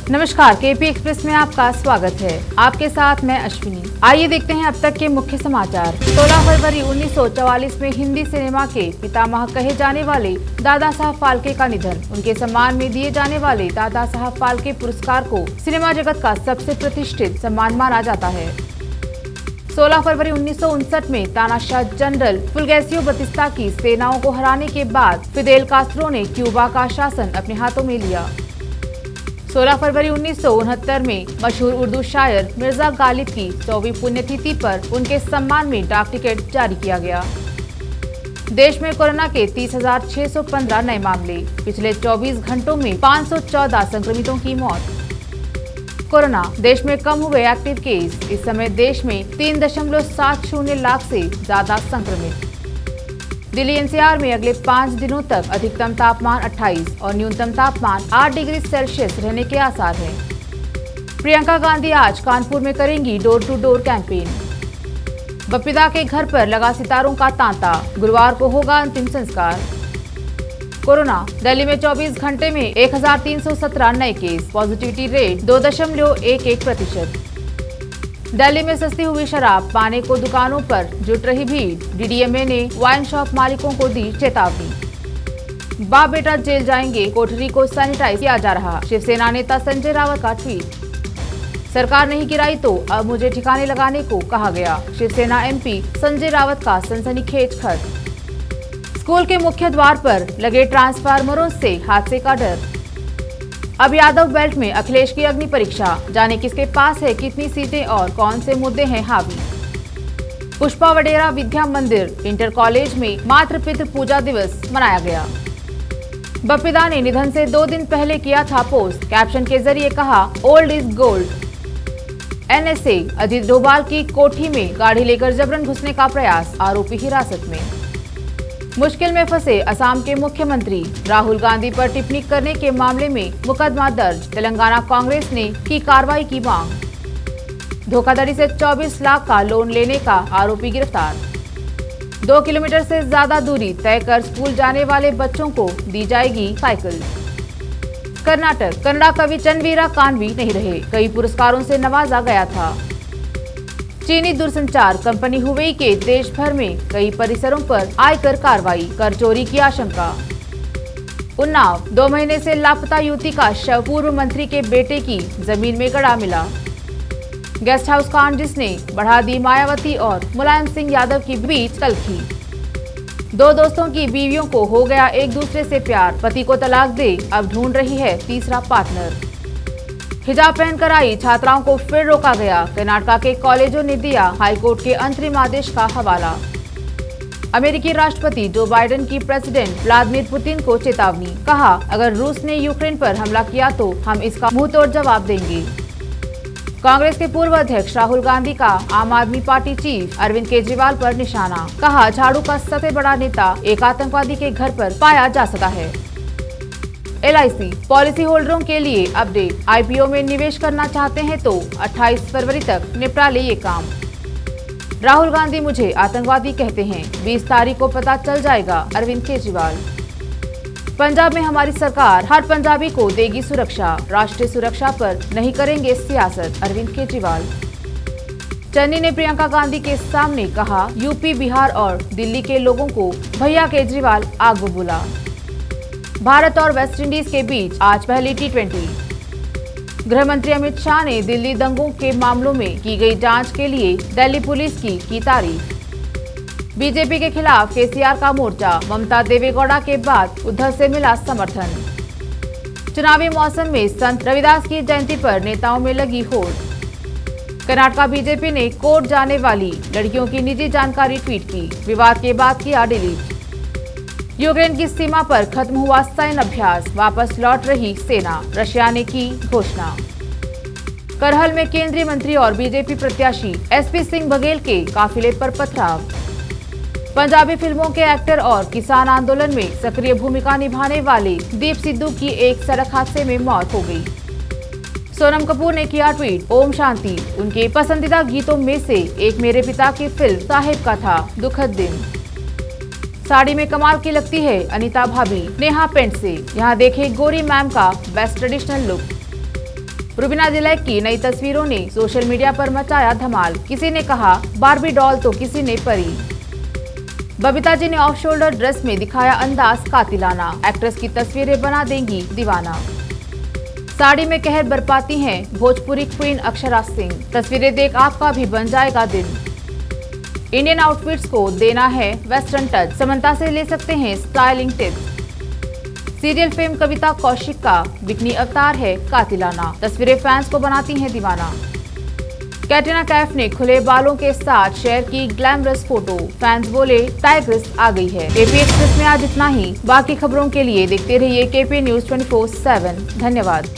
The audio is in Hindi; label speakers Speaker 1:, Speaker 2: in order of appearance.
Speaker 1: नमस्कार, केपी एक्सप्रेस में आपका स्वागत है। आपके साथ मैं अश्विनी। आइए देखते हैं अब तक के मुख्य समाचार। 16 फरवरी 1944 में हिंदी सिनेमा के पितामह कहे जाने वाले दादा साहब फाल्के का निधन। उनके सम्मान में दिए जाने वाले दादा साहब फाल्के पुरस्कार को सिनेमा जगत का सबसे प्रतिष्ठित सम्मान माना जाता है। 16 फरवरी 1959 में तानाशाह जनरल फुल्गेसियो बतिस्ता की सेनाओं को हराने के बाद फिदेल कास्त्रो ने क्यूबा का शासन अपने हाथों में लिया। 16 फरवरी 1969 में मशहूर उर्दू शायर मिर्जा गालिब की 100वीं पुण्यतिथि पर उनके सम्मान में डाक टिकट जारी किया गया। देश में कोरोना के 30,615 नए मामले। पिछले 24 घंटों में 514 संक्रमितों की मौत। कोरोना, देश में कम हुए एक्टिव केस। इस समय देश में 3.70 लाख से ज्यादा संक्रमित। दिल्ली एनसीआर में अगले 5 दिनों तक अधिकतम तापमान 28 और न्यूनतम तापमान 8 डिग्री सेल्सियस रहने के आसार हैं। प्रियंका गांधी आज कानपुर में करेंगी door to door campaign. Bappida के घर पर लगा सितारों का तांता। गुरुवार को होगा अंतिम संस्कार। कोरोना, दिल्ली में 24 घंटे में 1317 नए केस। Positivity rate 2.11%। दिल्ली में सस्ती हुई शराब पाने को दुकानों पर जुट रही भीड़। डीडीएमए ने वाइन शॉप मालिकों को दी चेतावनी। बाप बेटा जेल जाएंगे, कोठरी को सैनिटाइज किया जा रहा। शिवसेना नेता संजय रावत का ट्वीट। सरकार नहीं गिराई तो अब मुझे ठिकाने लगाने को कहा गया। शिवसेना एमपी संजय रावत का सनसनीखेज खत। स्कूल के मुख्य द्वार पर लगे ट्रांसफार्मरों से हादसे का डर। अब यादव बेल्ट में अखिलेश की अग्नि परीक्षा। जाने किसके पास है कितनी सीटें और कौन से मुद्दे हैं हावी। पुष्पा वडेरा विद्या मंदिर इंटर कॉलेज में मातृपितृ पूजा दिवस मनाया गया। बपिदा ने निधन से 2 दिन पहले किया था पोस्ट। कैप्शन के जरिए कहा, old is gold. NSA, Ajit Doval की कोठी में गाड़ी लेकर जबरन घुसने का प्रयास। आरोपी हिरासत में। मुश्किल में फंसे असम के मुख्यमंत्री। राहुल गांधी पर टिप्पणी करने के मामले में मुकदमा दर्ज। तेलंगाना कांग्रेस ने की कार्रवाई की मांग। धोखाधड़ी से 24 लाख का लोन लेने का आरोपी गिरफ्तार। 2 किलोमीटर से ज्यादा दूरी तय कर स्कूल जाने वाले बच्चों को दी जाएगी साइकिल। कर्नाटक, कन्नड़ा कवि चन्वीरा कानवी नहीं रहे। कई पुरस्कारों से नवाजा गया था। चीनी दूरसंचार कंपनी हुवेई के देश भर में कई परिसरों पर आयकर कार्रवाई। कर चोरी की आशंका। उन्नाव, 2 महीने से लापता युवती का शव। पूर्व मंत्री के बेटे की जमीन में गड़ा मिला। गेस्ट हाउस कांड जिसने बढ़ा दी मायावती और मुलायम सिंह यादव के बीच तल्खी। 2 दोस्तों की बीवियों को हो गया एक दूसरे से प्यार। पति को तलाक दे अब ढूंढ रही है तीसरा पार्टनर। हिजाब पहनकर आई छात्राओं को फिर रोका गया। कर्नाटक के कॉलेजों ने दिया हाईकोर्ट के अंतरिम आदेश का हवाला। अमेरिकी राष्ट्रपति जो बाइडेन की प्रेसिडेंट व्लादिमीर पुतिन को चेतावनी। कहा, अगर रूस ने यूक्रेन पर हमला किया तो हम इसका मुंहतोड़ जवाब देंगे। कांग्रेस के पूर्व अध्यक्ष राहुल गांधी का आम आदमी पार्टी चीफ अरविंद केजरीवाल पर निशाना। कहा, झाड़ू का सबसे बड़ा नेता एक आतंकवादी के घर पर पाया जा सका है। LIC पॉलिसी होल्डरों के लिए अपडेट। IPO में निवेश करना चाहते हैं तो 28 फरवरी तक निपटा ले ये काम। राहुल गांधी मुझे आतंकवादी कहते हैं, 20 तारीख को पता चल जाएगा। अरविंद केजरीवाल। पंजाब में हमारी सरकार हर पंजाबी को देगी सुरक्षा। राष्ट्रीय सुरक्षा पर नहीं करेंगे सियासत। अरविंद केजरीवाल। चन्नी ने प्रियंका गांधी के सामने कहा, यूपी, बिहार और दिल्ली के लोगों को भैया केजरीवाल आग बबूला। भारत और वेस्टइंडीज के बीच आज पहली T20। गृह मंत्री अमित शाह ने दिल्ली दंगों के मामलों में की गई जांच के लिए दिल्ली पुलिस की तारीफ। बीजेपी के खिलाफ केसीआर का मोर्चा। ममता देवेगौड़ा के बाद उद्धव से मिला समर्थन। चुनावी मौसम में संत रविदास की जयंती पर नेताओं में लगी होड़। कर्नाटक बीजेपी ने कोर्ट जाने वाली लड़कियों की निजी जानकारी ट्वीट की। विवाद के बाद किया डिलीट। यूक्रेन की सीमा पर खत्म हुआ सैन्य अभ्यास। वापस लौट रही सेना। रशिया ने की घोषणा। करहल में केंद्रीय मंत्री और बीजेपी प्रत्याशी SP सिंह बघेल के काफिले पर पथराव। पंजाबी फिल्मों के एक्टर और किसान आंदोलन में सक्रिय भूमिका निभाने वाले दीप सिद्धू की एक सड़क हादसे में मौत हो गई। सोनम कपूर ने किया ट्वीट, ओम शांति। उनके पसंदीदा गीतों में से एक मेरे पिता की फिल्म साहिब का था। दुखद दिन। साड़ी में कमाल की लगती है अनीता भाभी नेहा पेंट से। यहाँ देखें गोरी मैम का बेस्ट ट्रेडिशनल लुक। रुबीना जिले की नई तस्वीरों ने सोशल मीडिया पर मचाया धमाल। किसी ने कहा बार्बी डॉल तो किसी ने परी। बबीता जी ने ऑफ शोल्डर ड्रेस में दिखाया अंदाज कातिलाना। एक्ट्रेस की तस्वीरें बना देंगी दीवाना। साड़ी में कहर बरपाती हैं भोजपुरी क्वीन अक्षरा सिंह। तस्वीरें देख आपका भी बन जाएगा दिन। इंडियन आउटफिट्स को देना है वेस्टर्न टच। समंता से ले सकते हैं स्टाइलिंग टिप्स। सीरियल फेम कविता कौशिक का बिकनी अवतार है कातिलाना। तस्वीरें फैंस को बनाती हैं दीवाना। कैटरीना कैफ ने खुले बालों के साथ शेयर की ग्लैमरस फोटो। फैंस बोले टाइग्रेस आ गई है। केपी एक्सप्रेस में आज इतना ही। बाकी खबरों के लिए देखते रहिए केपी न्यूज 24/7। धन्यवाद।